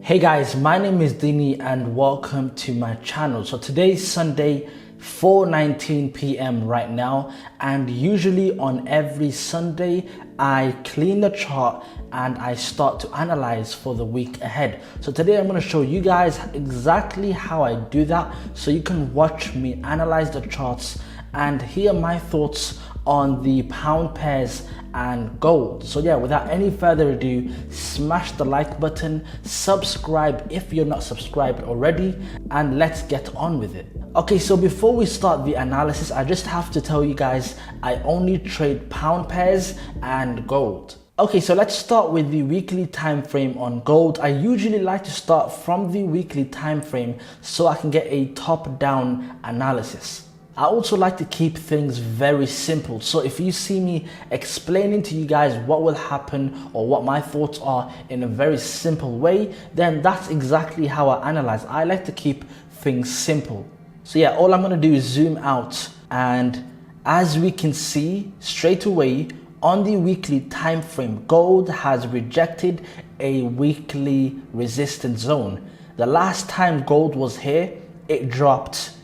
Hey guys, my name is Dini and welcome to my channel. So today is Sunday, 4:19 p.m. right now, and usually on every Sunday I clean the chart and I start to analyze for the week ahead. So today I'm going to show you guys exactly how I do that so you can watch me analyze the charts and hear my thoughts on the pound pairs and gold. So yeah, without any further ado, smash the like button, subscribe if you're not subscribed already, and let's get on with it. Okay, so before we start the analysis, I just have to tell you guys I only trade pound pairs and gold. Okay, so let's start with the weekly time frame on gold. I usually like to start from the weekly time frame so I can get a top-down analysis. I also like to keep things very simple. So if you see me explaining to you guys what will happen or what my thoughts are in a very simple way, then that's exactly how I analyze. I like to keep things simple. So yeah, all I'm going to do is zoom out, and as we can see straight away on the weekly time frame, gold has rejected a weekly resistance zone. The last time gold was here, it dropped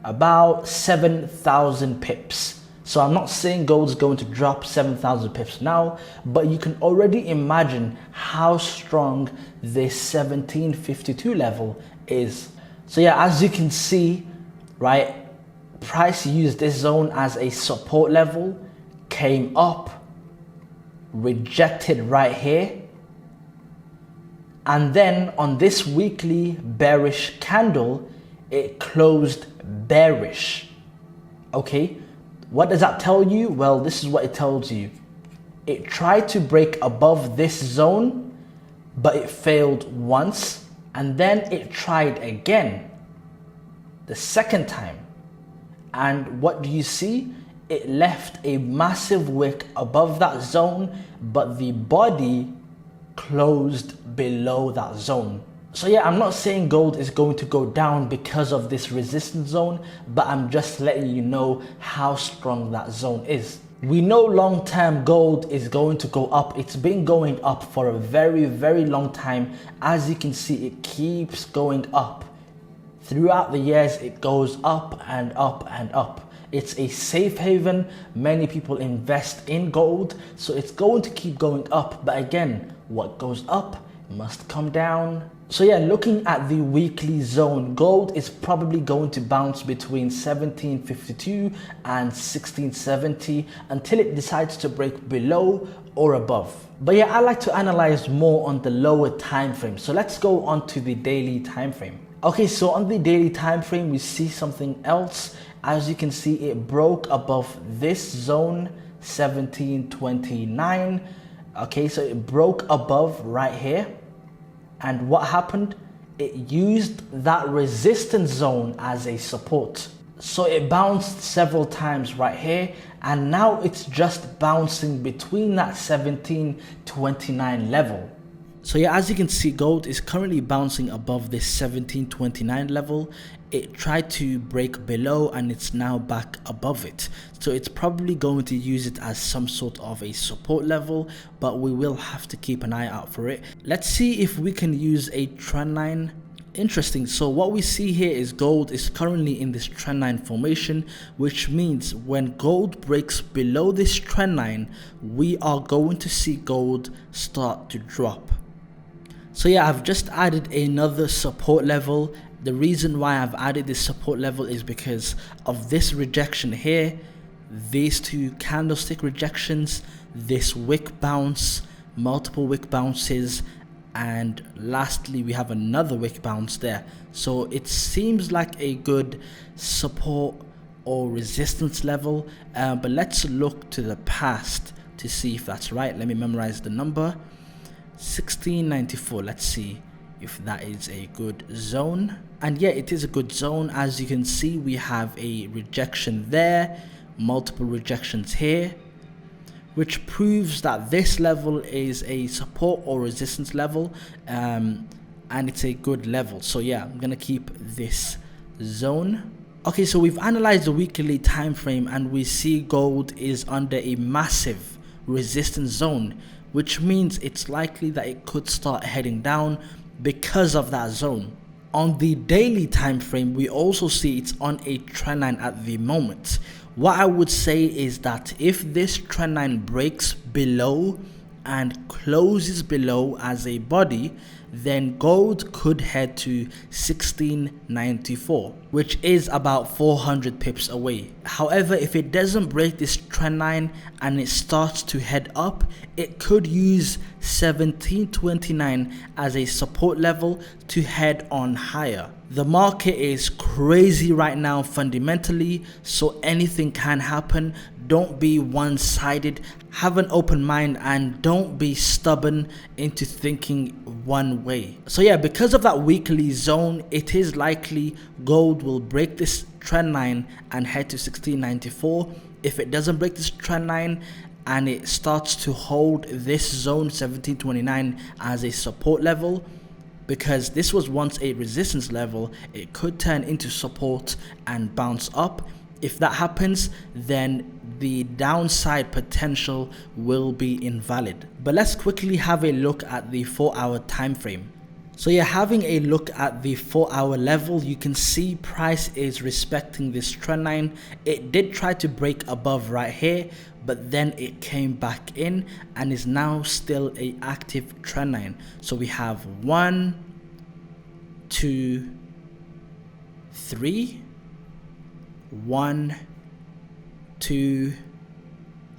about 7,000 pips. So I'm not saying gold's going to drop 7,000 pips now, but you can already imagine how strong this 1752 level is. So yeah, as you can see, right, price used this zone as a support level, came up, rejected right here, and then on this weekly bearish candle, it closed bearish. Okay, what does that tell you? Well, this is what it tells you. It tried to break above this zone, but it failed once, and then it tried again the second time, and what do you see? It left a massive wick above that zone, but the body closed below that zone. So yeah, I'm not saying gold is going to go down because of this resistance zone, but I'm just letting you know how strong that zone is. We know long-term gold is going to go up. It's been going up for a very long time. As you can see, it keeps going up. Throughout the years, it goes up and up and up. It's a safe haven. Many people invest in gold, so it's going to keep going up. But again, what goes up must come down. So yeah, looking at the weekly zone, gold is probably going to bounce between 1752 and 1670 until it decides to break below or above. But yeah, I like to analyze more on the lower time frame. So let's go on to the daily time frame. Okay, so on the daily time frame, we see something else. As you can see, it broke above this zone, 1729. Okay, so it broke above right here. And what happened? It used that resistance zone as a support. So it bounced several times right here, and now it's just bouncing between that 1729 level. So yeah, as you can see, gold is currently bouncing above this 1729 level. It tried to break below and it's now back above it. So it's probably going to use it as some sort of a support level, but we will have to keep an eye out for it. Let's see if we can use a trend line. Interesting. So what we see here is gold is currently in this trend line formation, which means when gold breaks below this trend line, we are going to see gold start to drop. So yeah, I've just added another support level. The reason why I've added this support level is because of this rejection here, these two candlestick rejections, this wick bounce, multiple wick bounces, and lastly we have another wick bounce there. So it seems like a good support or resistance level, but let's look to the past to see if that's right. Let me memorize the number. 1694. Let's see if that is a good zone. And yeah, it is a good zone. As you can see, we have a rejection there, multiple rejections here, which proves that this level is a support or resistance level, and it's a good level. So yeah, I'm gonna keep this zone. Okay, so we've analyzed the weekly time frame and we see gold is under a massive resistance zone, which means it's likely that it could start heading down because of that zone. On the daily time frame, we also see it's on a trend line at the moment. What I would say is that if this trend line breaks below and closes below as a body, then gold could head to 1694, which is about 400 pips away. However, if it doesn't break this trend line and it starts to head up, it could use 1729 as a support level to head on higher. The market is crazy right now fundamentally, so anything can happen. Don't be one-sided, have an open mind, and don't be stubborn into thinking one way. So yeah, because of that weekly zone, it is likely gold will break this trend line and head to 1694. If it doesn't break this trend line and it starts to hold this zone 1729 as a support level, because this was once a resistance level, it could turn into support and bounce up. If that happens, then the downside potential will be invalid. But let's quickly have a look at the 4-hour time frame. So yeah, having a look at the 4-hour level, you can see price is respecting this trend line. It did try to break above right here, but then it came back in and is now still a active trend line. So we have 1, 2, 3, 1, 2,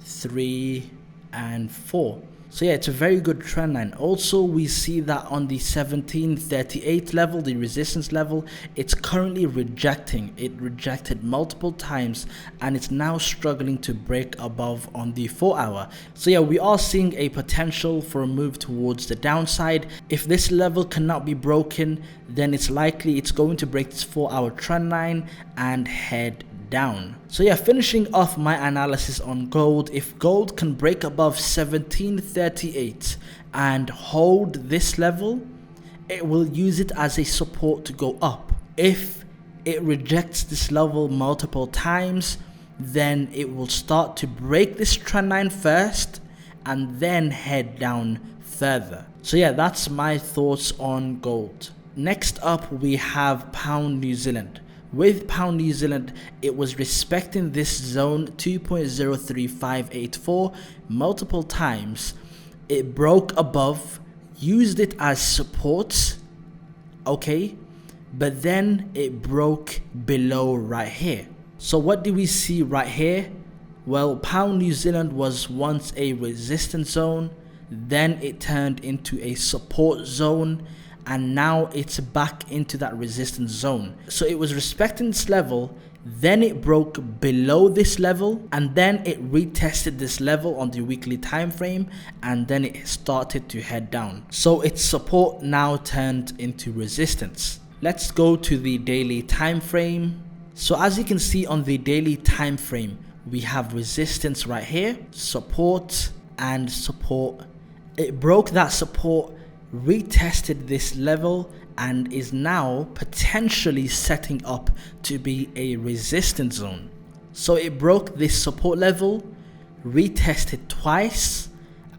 3, and 4. So yeah, it's a very good trend line. Also, we see that on the 1738 level, the resistance level, it's currently rejecting. It rejected multiple times and it's now struggling to break above on the 4-hour. So yeah, we are seeing a potential for a move towards the downside. If this level cannot be broken, then it's likely it's going to break this 4-hour trend line and head down. So yeah, finishing off my analysis on gold, if gold can break above 1738 and hold this level, it will use it as a support to go up. If it rejects this level multiple times, then it will start to break this trend line first and then head down further. So yeah, that's my thoughts on gold. Next up, we have pound New Zealand. With pound New Zealand, it was respecting this zone 2.03584 multiple times. It broke above, used it as support, okay, but then it broke below right here. So what do we see right here? Well, pound New Zealand was once a resistance zone, then it turned into a support zone, and now it's back into that resistance zone. So it was respecting this level, then it broke below this level, and then it retested this level on the weekly time frame, and then it started to head down. So its support now turned into resistance. Let's go to the daily time frame. So as you can see on the daily time frame, we have resistance right here, support and support. It broke that support, retested this level, and is now potentially setting up to be a resistance zone. So it broke this support level, retested twice,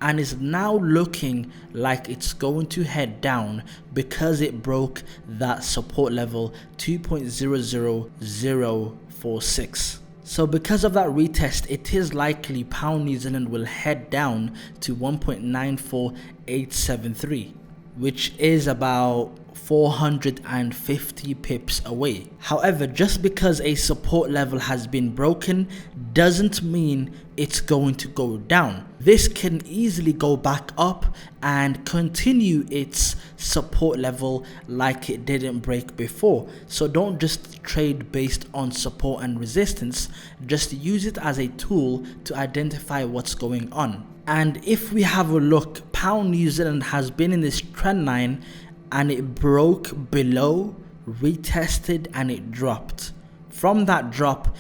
and is now looking like it's going to head down because it broke that support level 2.00046. So because of that retest, it is likely pound New Zealand will head down to 1.94873, which is about 450 pips away. However, just because a support level has been broken doesn't mean it's going to go down. This can easily go back up and continue its support level like it didn't break before. So don't just trade based on support and resistance, just use it as a tool to identify what's going on. And if we have a look, pound New Zealand has been in this trend line and it broke below, retested, and it dropped. From that drop,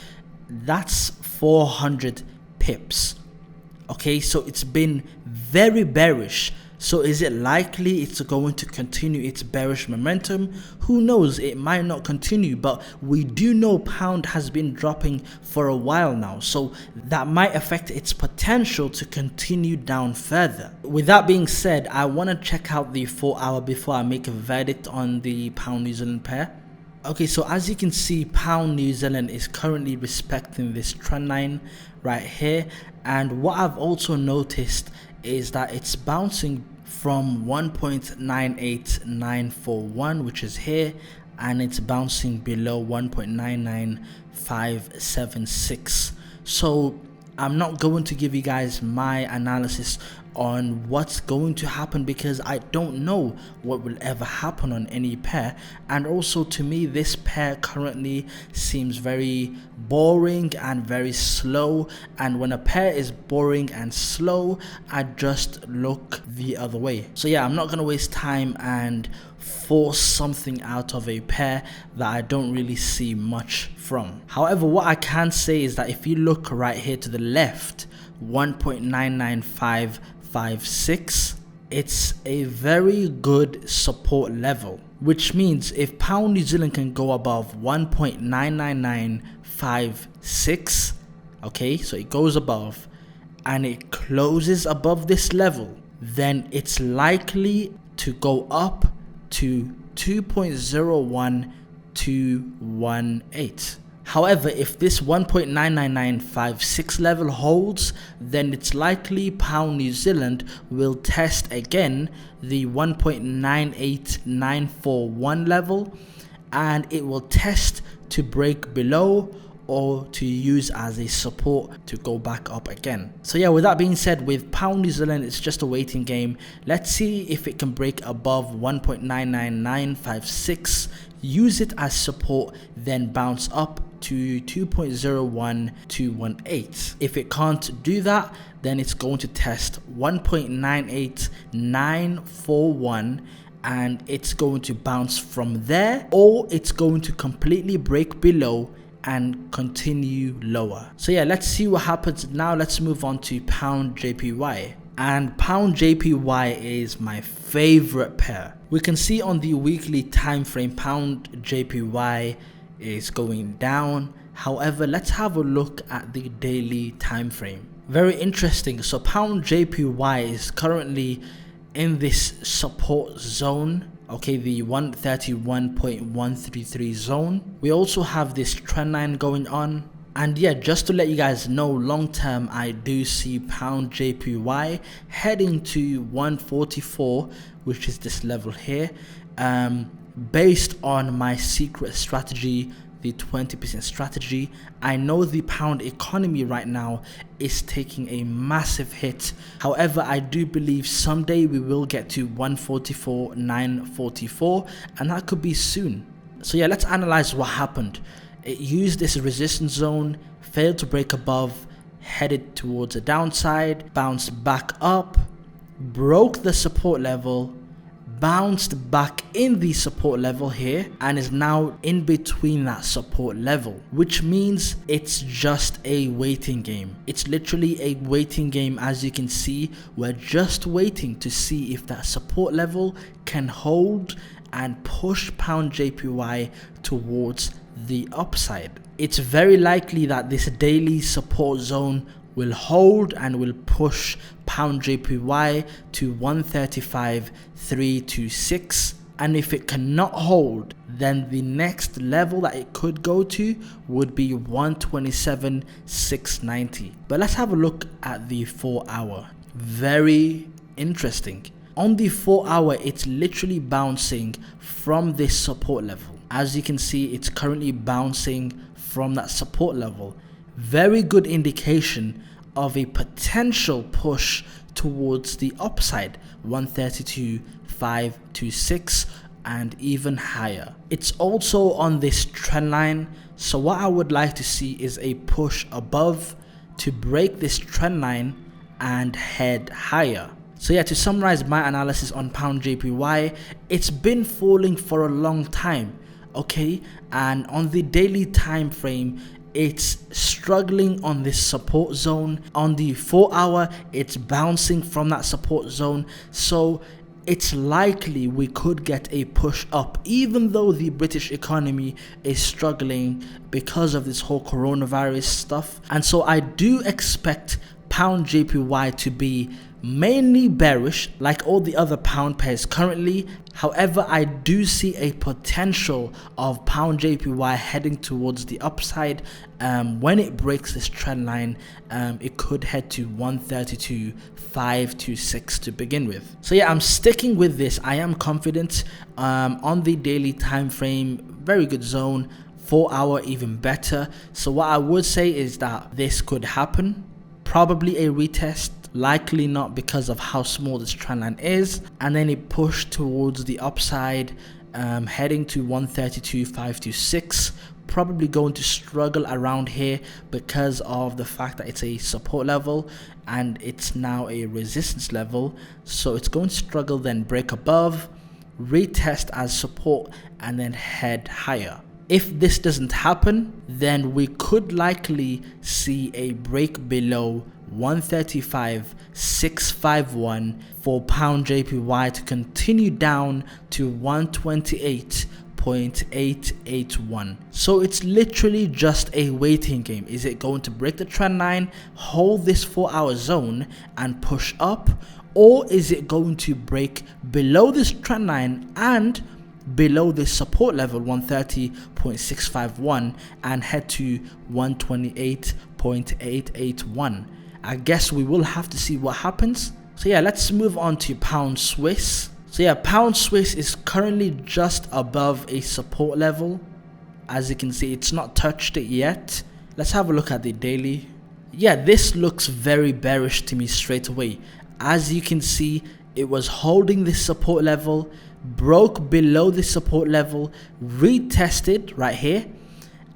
that's 400 pips. Okay, so it's been very bearish. So is it likely it's going to continue its bearish momentum? Who knows, it might not continue, but we do know pound has been dropping for a while now, so that might affect its potential to continue down further. With that being said, I want to check out the 4 hour before I make a verdict on the pound New Zealand pair. Okay, so as you can see, pound New Zealand is currently respecting this trend line right here, and what I've also noticed is that it's bouncing from 1.98941, which is here, and it's bouncing below 1.99576. So I'm not going to give you guys my analysis on what's going to happen because I don't know what will ever happen on any pair, and also to me this pair currently seems very boring and very slow, and when a pair is boring and slow I just look the other way. So yeah, I'm not gonna waste time and force something out of a pair that I don't really see much from. However, what I can say is that if you look right here to the left, 1.99556, it's a very good support level, which means if pound New Zealand can go above 1.99956, okay, so it goes above and it closes above this level, then it's likely to go up to 2.01218. However, if this 1.99956 level holds, then it's likely pound New Zealand will test again the 1.98941 level, and it will test to break below or to use as a support to go back up again. So yeah, with that being said, with pound New Zealand, it's just a waiting game. Let's see if it can break above 1.99956, use it as support, then bounce up to 2.01218. If it can't do that, then it's going to test 1.98941, and it's going to bounce from there, or it's going to completely break below and continue lower. So yeah, let's see what happens. Now let's move on to pound JPY. And pound JPY is my favorite pair. We can see on the weekly time frame pound JPY is going down. However, let's have a look at the daily time frame. Very interesting. So pound JPY is currently in this support zone, okay, the 131.133 zone. We also have this trend line going on, and yeah, just to let you guys know, long term I do see pound JPY heading to 144, which is this level here, based on my secret strategy, the 20% strategy. I know the pound economy right now is taking a massive hit. However, I do believe someday we will get to 144.944, and that could be soon. So yeah, let's analyze what happened. It used this resistance zone, failed to break above, headed towards a downside, bounced back up, broke the support level, bounced back in the support level here, and is now in between that support level, which means it's just a waiting game. It's literally a waiting game. As you can see, we're just waiting to see if that support level can hold and push pound JPY towards the upside. It's very likely that this daily support zone will hold and will push pound JPY to 135.326, and if it cannot hold, then the next level that it could go to would be 127.690. But let's have a look at the 4 hour. Very interesting. On the 4 hour, it's literally bouncing from this support level. As you can see, it's currently bouncing from that support level. Very good indication of a potential push towards the upside, 132.526 and even higher. It's also on this trend line, so what I would like to see is a push above to break this trend line and head higher. So yeah, to summarize my analysis on pound JPY, it's been falling for a long time, okay, and on the daily time frame it's struggling on this support zone. On the 4 hour, it's bouncing from that support zone. So it's likely we could get a push up, even though the British economy is struggling because of this whole coronavirus stuff. And so I do expect pound JPY to be mainly bearish like all the other pound pairs currently. However, I do see a potential of pound JPY heading towards the upside. When it breaks this trend line, it could head to 132.526 to begin with. So yeah, I'm sticking with this. I am confident. On the daily time frame, very good zone. 4 hour even better. So what I would say is that this could happen. Probably a retest, likely not because of how small this trend line is, and then it pushed towards the upside, heading to 132.526. Probably going to struggle around here because of the fact that it's a support level and it's now a resistance level. So it's going to struggle, then break above, retest as support, and then head higher. If this doesn't happen, then we could likely see a break below 135.651 for pound JPY to continue down to 128.881. So it's literally just a waiting game. Is it going to break the trend line, hold this 4 hour zone and push up, or is it going to break below this trend line and below this support level 130.651 and head to 128.881? I guess we will have to see what happens. So yeah, let's move on to pound Swiss. So yeah, pound Swiss is currently just above a support level. As you can see, it's not touched it yet. Let's have a look at the daily. Yeah, this looks very bearish to me straight away. As you can see, it was holding this support level, broke below the support level, retested right here,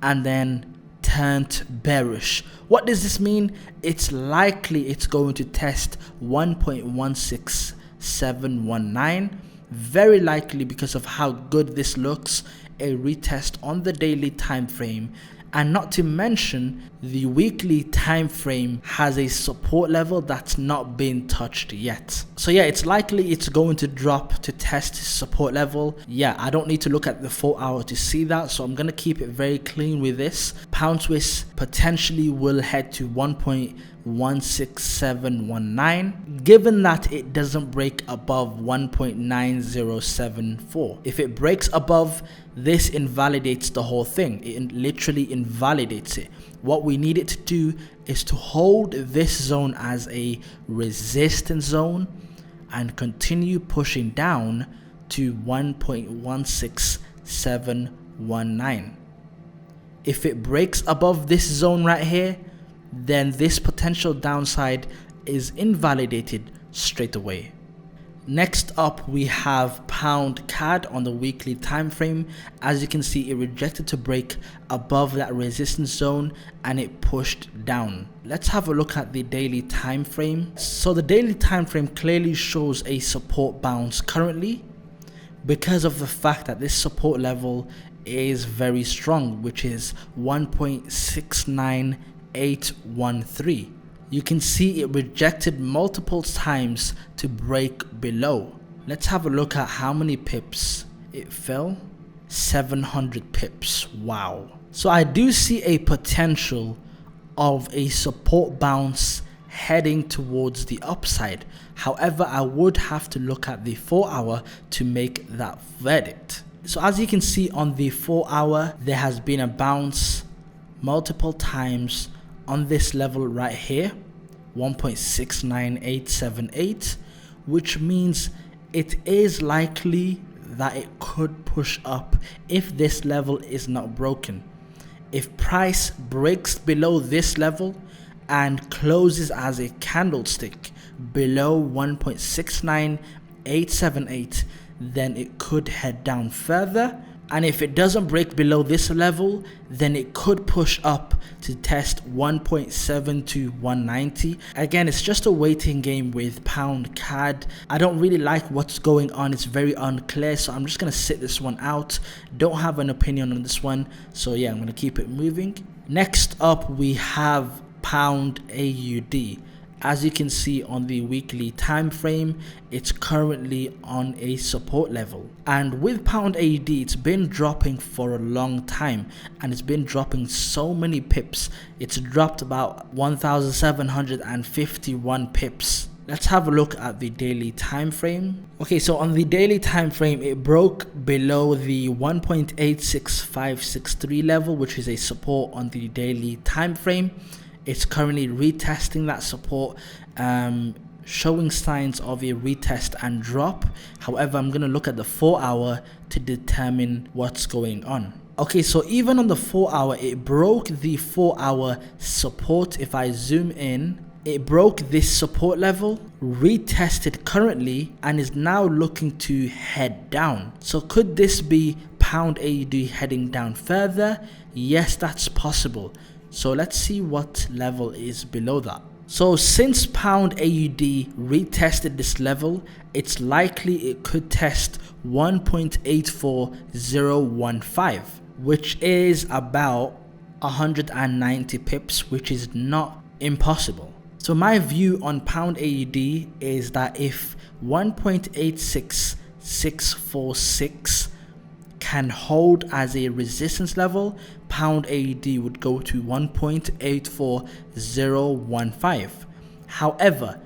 and then turned bearish. What does this mean? It's likely it's going to test 1.16719. Very likely, because of how good this looks, a retest on the daily time frame. And not to mention, the weekly time frame has a support level that's not been touched yet. So yeah, it's likely it's going to drop to test support level. Yeah, I don't need to look at the 4 hour to see that, so I'm going to keep it very clean with this. Pound Swiss potentially will head to 1.16719, given that it doesn't break above 1.9074. If it breaks above, this invalidates the whole thing. It literally invalidates it. What we need it to do is to hold this zone as a resistance zone and continue pushing down to 1.16719. If it breaks above this zone right here, then this potential downside is invalidated straight away. Next up, we have pound CAD on the weekly time frame. As you can see, it rejected to break above that resistance zone and it pushed down. Let's have a look at the daily time frame. So the daily time frame clearly shows a support bounce currently because of the fact that this support level is very strong, which is 1.69813. You can see it rejected multiple times to break below. Let's have a look at how many pips it fell. 700 pips. Wow. So I do see a potential of a support bounce heading towards the upside. However, I would have to look at the 4 hour to make that verdict. So as you can see on the 4 hour, there has been a bounce multiple times on this level right here, 1.69878, which means it is likely that it could push up if this level is not broken. If price breaks below this level and closes as a candlestick below 1.69878, then it could head down further. And if it doesn't break below this level, then it could push up to test 1.72190. Again, it's just a waiting game with pound CAD. I don't really like what's going on. It's very unclear, so I'm just going to sit this one out. Don't have an opinion on this one. So yeah, I'm going to keep it moving. Next up, we have pound AUD. As you can see on the weekly time frame, it's currently on a support level. And with pound AUD, it's been dropping for a long time, and it's been dropping so many pips. It's dropped about 1,751 pips. Let's have a look at the daily time frame. Okay, so on the daily time frame, it broke below the 1.86563 level, which is a support on the daily time frame. It's currently retesting that support, showing signs of a retest and drop. However, I'm going to look at the 4 hour to determine what's going on. Okay, so even on the 4 hour, it broke the 4 hour support. If I zoom in, it broke this support level, retested currently, and is now looking to head down. So could this be pound AUD heading down further? Yes, that's possible. So let's see what level is below that. So since pound AUD retested this level, it's likely it could test 1.84015, which is about 190 pips, which is not impossible. So my view on pound AUD is that if 1.86646 can hold as a resistance level, pound AUD would go to 1.84015. However,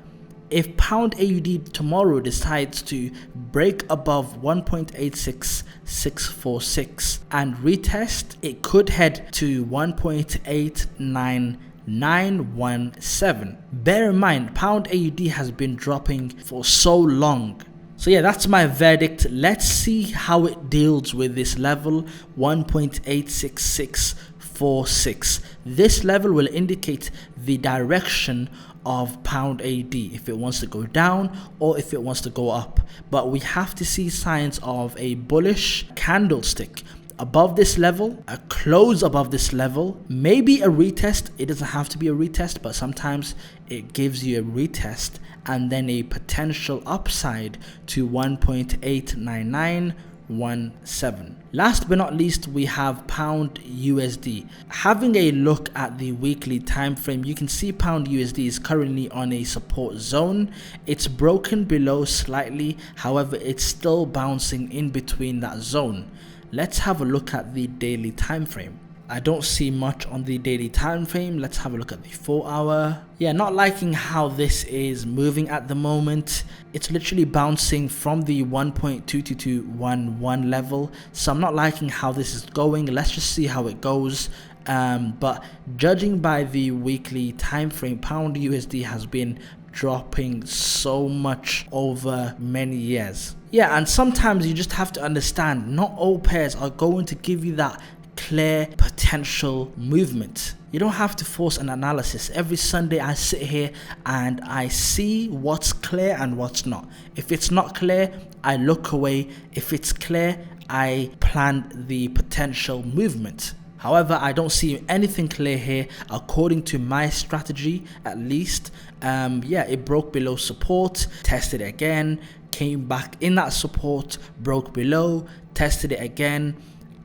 if pound AUD tomorrow decides to break above 1.86646 and retest, it could head to 1.89917. Bear in mind, pound AUD has been dropping for so long. So yeah, that's my verdict. Let's see how it deals with this level, 1.86646. This level will indicate the direction of pound AUD, if it wants to go down or if it wants to go up. But we have to see signs of a bullish candlestick above this level, a close above this level, maybe a retest. It doesn't have to be a retest, but sometimes it gives you a retest and then a potential upside to 1.89917. Last but not least, we have pound USD. Having a look at the weekly time frame, you can see pound USD is currently on a support zone. It's broken below slightly, however it's still bouncing in between that zone. Let's have a look at the daily time frame. I don't see much on the daily time frame. Let's have a look at the 4 hour. Yeah, not liking how this is moving at the moment. It's literally bouncing from the 1.22211 level. So I'm not liking how this is going. Let's just see how it goes. But judging by the weekly time frame, pound USD has been dropping so much over many years. Yeah, and sometimes you just have to understand not all pairs are going to give you that clear potential movement. You don't have to force an analysis. Every Sunday I sit here and I see what's clear and what's not. If it's not clear, I look away. If it's clear, I plan the potential movement. However, I don't see anything clear here according to my strategy, at least. Yeah, it broke below support, tested it again, came back in that support, broke below, tested it again,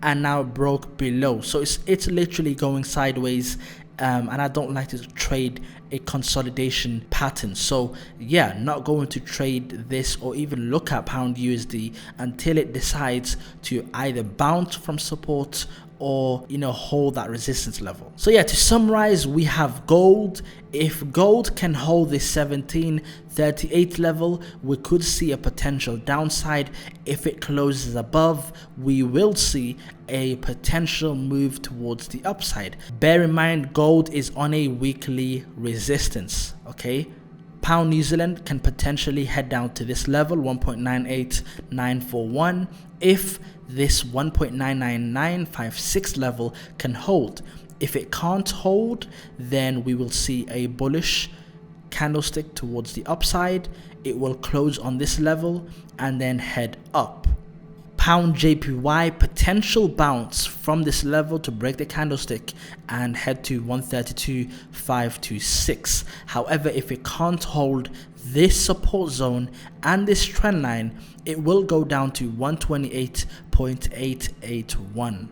and now broke below. So it's literally going sideways, and I don't like to trade a consolidation pattern. So yeah, not going to trade this or even look at pound USD until it decides to either bounce from support or, you know, hold that resistance level. So yeah, to summarize, we have gold. If gold can hold this 1738 level, we could see a potential downside. If it closes above, we will see a potential move towards the upside. Bear in mind, gold is on a weekly resistance, okay? Pound New Zealand can potentially head down to this level, 1.98941, if this 1.99956 level can hold. If it can't hold, then we will see a bullish candlestick towards the upside. It will close on this level and then head up. Pound JPY, potential bounce from this level to break the candlestick and head to 132.526. However, if it can't hold this support zone and this trend line, it will go down to 128.881.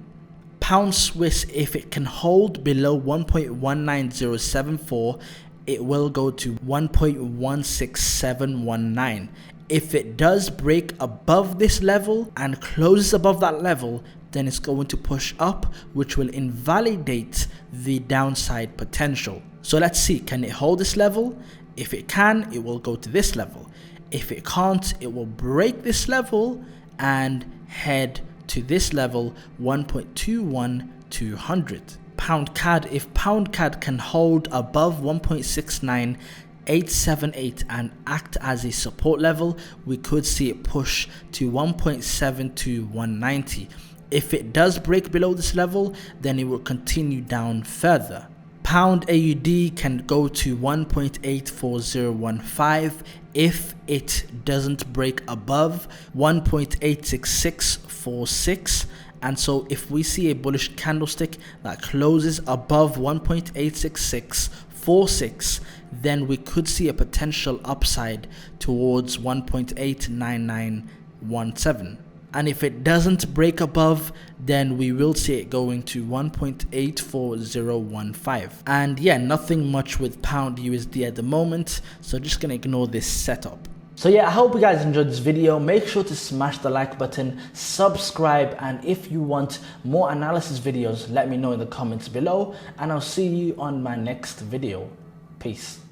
Pound Swiss, if it can hold below 1.19074, it will go to 1.16719. If it does break above this level and closes above that level, then it's going to push up, which will invalidate the downside potential. So let's see, can it hold this level? If it can, it will go to this level. If it can't, it will break this level and head to this level, 1.21200. Pound CAD, if Pound CAD can hold above 1.69878 and act as a support level, we could see it push to 1.72190. If it does break below this level, then it will continue down further. Pound AUD can go to 1.84015 if it doesn't break above 1.86646. And so if we see a bullish candlestick that closes above 1.86646, then we could see a potential upside towards 1.89917. And if it doesn't break above, then we will see it going to 1.84015. And yeah, nothing much with Pound USD at the moment, so just gonna ignore this setup. So yeah, I hope you guys enjoyed this video. Make sure to smash the like button, subscribe, and if you want more analysis videos, let me know in the comments below, and I'll see you on my next video. Peace.